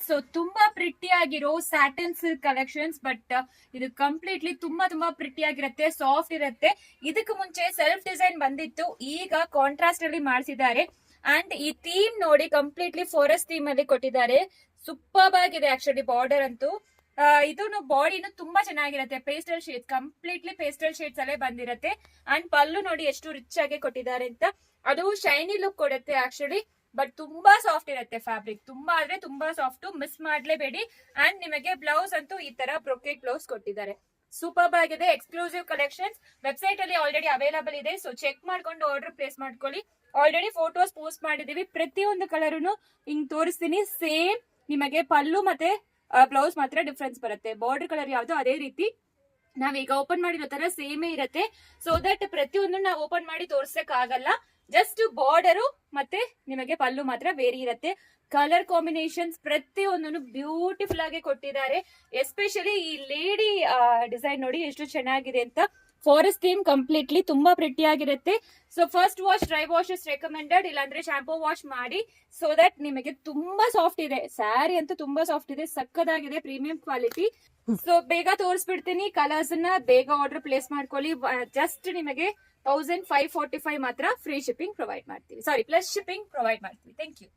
So ತುಂಬಾ pretty ಆಗಿರೋ Satan silk collections. But ಇದು ಕಂಪ್ಲೀಟ್ಲಿ ತುಂಬಾ ಪ್ರಿಟಿ ಆಗಿರುತ್ತೆ, ಸಾಫ್ಟ್ ಇರುತ್ತೆ. ಇದಕ್ಕೆ ಮುಂಚೆ ಸೆಲ್ಫ್ ಡಿಸೈನ್ ಬಂದಿತ್ತು, ಈಗ ಕಾಂಟ್ರಾಸ್ಟ್ ಅಲ್ಲಿ ಮಾಡಿಸಿದ್ದಾರೆ. ಅಂಡ್ ಈ ಥೀಮ್ ನೋಡಿ, ಕಂಪ್ಲೀಟ್ಲಿ ಫಾರೆಸ್ಟ್ ಥೀಮ್ ಅಲ್ಲಿ ಕೊಟ್ಟಿದ್ದಾರೆ. ಸೂಪರ್ ಆಗಿದೆ ಆಕ್ಚುಲಿ. ಬಾರ್ಡರ್ ಅಂತೂ ಇದನ್ನು ಬಾಡಿನೂ ತುಂಬಾ ಚೆನ್ನಾಗಿರುತ್ತೆ. Pastel shades, completely pastel shades ಅಲ್ಲೇ ಬಂದಿರುತ್ತೆ. ಅಂಡ್ ಪಲ್ಲು ನೋಡಿ ಎಷ್ಟು ರಿಚ್ ಆಗಿ ಕೊಟ್ಟಿದ್ದಾರೆ ಅಂತ. ಅದು ಶೈನಿ ಲುಕ್ ಕೊಡುತ್ತೆ ಆಕ್ಚುಲಿ. ಬಟ್ ತುಂಬಾ ಸಾಫ್ಟ್ ಇರುತ್ತೆ ಫ್ಯಾಬ್ರಿಕ್, ತುಂಬಾ ಆದ್ರೆ ತುಂಬಾ ಸಾಫ್ಟ್, ಮಿಸ್ ಮಾಡ್ಲೇಬೇಡಿ. ಅಂಡ್ ನಿಮಗೆ ಬ್ಲೌಸ್ ಅಂತೂ ಈ ತರ ಬ್ರೊಕೆಟ್ ಬ್ಲೌಸ್ ಕೊಟ್ಟಿದ್ದಾರೆ. ಸೂಪರ್ ಆಗಿದೆ. ಎಕ್ಸ್ಕ್ಲೂಸಿವ್ ಕಲೆಕ್ಷನ್ಸ್ ವೆಬ್ಸೈಟ್ ಅಲ್ಲಿ ಆಲ್ರೆಡಿ ಅವೈಲಬಲ್ ಇದೆ. ಸೊ ಚೆಕ್ ಮಾಡ್ಕೊಂಡು ಆರ್ಡರ್ ಪ್ಲೇಸ್ ಮಾಡ್ಕೊಳ್ಳಿ. ಆಲ್ರೆಡಿ ಫೋಟೋಸ್ ಪೋಸ್ಟ್ ಮಾಡಿದೀವಿ. ಪ್ರತಿಯೊಂದು ಕಲರ್ನು ಹಿಂಗ್ ತೋರಿಸ್ತೀನಿ. ಸೇಮ್ ನಿಮಗೆ ಪಲ್ಲು ಮತ್ತೆ ಬ್ಲೌಸ್ ಮಾತ್ರ ಡಿಫ್ರೆನ್ಸ್ ಬರುತ್ತೆ. ಬಾರ್ಡರ್ ಕಲರ್ ಯಾವ್ದು ಅದೇ ರೀತಿ ನಾವೀಗ ಓಪನ್ ಮಾಡಿರೋ ತರ ಸೇಮೇ ಇರುತ್ತೆ. ಸೊ ದಟ್ ಪ್ರತಿಯೊಂದು ನಾವು ಓಪನ್ ಮಾಡಿ ತೋರ್ಸಕ್ ಆಗಲ್ಲ. ಜಸ್ಟ್ ಬಾರ್ಡರು ಮತ್ತೆ ನಿಮಗೆ ಪಲ್ಲು ಮಾತ್ರ ಬೇರೆ ಇರುತ್ತೆ. ಕಲರ್ ಕಾಂಬಿನೇಷನ್ಸ್ ಪ್ರತಿಯೊಂದನ್ನು ಬ್ಯೂಟಿಫುಲ್ ಆಗಿ ಕೊಟ್ಟಿದ್ದಾರೆ. ಎಸ್ಪೆಷಲಿ ಈ ಲೇಡಿ ಡಿಸೈನ್ ನೋಡಿ ಎಷ್ಟು ಚೆನ್ನಾಗಿದೆ ಅಂತ. ಫಾರೆಸ್ಟ್ ಥೀಮ್ ಕಂಪ್ಲೀಟ್ಲಿ ತುಂಬಾ ಪ್ರಿಟಿ ಆಗಿರುತ್ತೆ. So first wash, dry wash recommended, ಇಲ್ಲಾಂದ್ರೆ ಶಾಂಪೂ ವಾಶ್ ಮಾಡಿ. ಸೊ ದಟ್ ನಿಮಗೆ ತುಂಬಾ ಸಾಫ್ಟ್ ಇದೆ. ಸ್ಯಾರಿ ಅಂತೂ ತುಂಬಾ ಸಾಫ್ಟ್ ಇದೆ, ಸಕ್ಕದಾಗಿದೆ, ಪ್ರೀಮಿಯಂ ಕ್ವಾಲಿಟಿ. ಸೊ ಬೇಗ ತೋರಿಸ್ಬಿಡ್ತೀನಿ. ಕಲರ್ಸ್ ನ ಬೇಗ ಆರ್ಡರ್ ಪ್ಲೇಸ್ ಮಾಡ್ಕೊಳ್ಳಿ. ಜಸ್ಟ್ ನಿಮಗೆ 1545 ಮಾತ್ರ ಫ್ರೀ ಶಿಪ್ಪಿಂಗ್ ಪ್ರೊವೈಡ್ ಮಾಡ್ತೀವಿ. ಸಾರಿ, ಪ್ಲಸ್ ಶಿಪ್ಪಿಂಗ್ ಪ್ರೊವೈಡ್ ಮಾಡ್ತೀವಿ. Thank you.